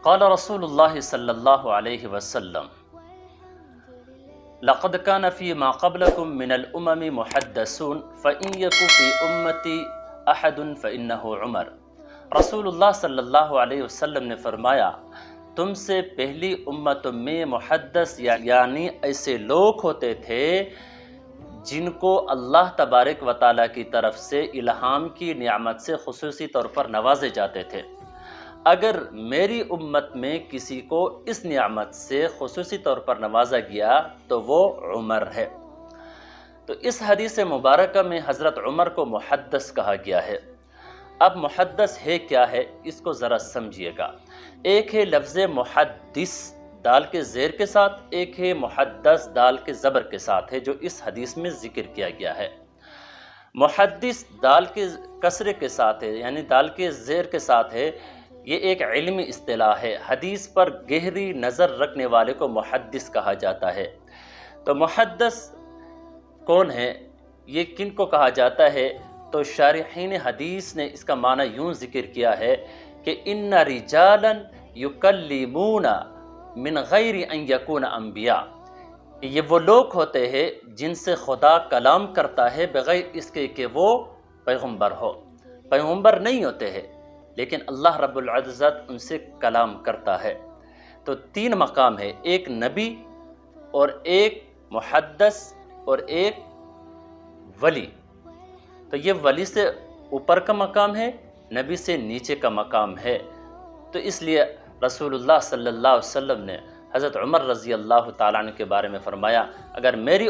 قال رسول اللہ صلی اللہ علیہ وسلم لقد كان فيما قبلكم من الامم محدثون فإن يكن في امتی احد فإنه عمر۔ رسول اللہ صلی اللہ علیہ وسلم نے فرمایا تم سے پہلی امتوں میں محدث یعنی ایسے لوگ ہوتے تھے جن کو اللہ تبارک و تعالیٰ کی طرف سے الہام کی نعمت سے خصوصی طور پر نوازے جاتے تھے۔ اگر میری امت میں کسی کو اس نعمت سے خصوصی طور پر نوازا گیا تو وہ عمر ہے۔ تو اس حدیث مبارکہ میں حضرت عمر کو محدث کہا گیا ہے۔ اب محدث ہے کیا ہے اس کو ذرا سمجھیے گا۔ ایک ہے لفظ محدث دال کے زیر کے ساتھ، ایک ہے محدث دال کے زبر کے ساتھ ہے جو اس حدیث میں ذکر کیا گیا ہے۔ محدث دال کے کسرے کے ساتھ ہے یعنی دال کے زیر کے ساتھ ہے، یہ ایک علمی اصطلاح ہے۔ حدیث پر گہری نظر رکھنے والے کو محدث کہا جاتا ہے۔ تو محدث کون ہے، یہ کن کو کہا جاتا ہے؟ تو شارحین حدیث نے اس کا معنی یوں ذکر کیا ہے کہ ان رجالا یکلمون من غیر ان یکون انبیاء، یہ وہ لوگ ہوتے ہیں جن سے خدا کلام کرتا ہے بغیر اس کے کہ وہ پیغمبر ہو۔ پیغمبر نہیں ہوتے ہیں لیکن اللہ رب العزت ان سے کلام کرتا ہے۔ تو تین مقام ہے، ایک نبی اور ایک محدث اور ایک ولی۔ تو یہ ولی سے اوپر کا مقام ہے، نبی سے نیچے کا مقام ہے۔ تو اس لیے رسول اللہ صلی اللہ علیہ وسلم نے حضرت عمر رضی اللہ تعالیٰ عنہ کے بارے میں فرمایا اگر میری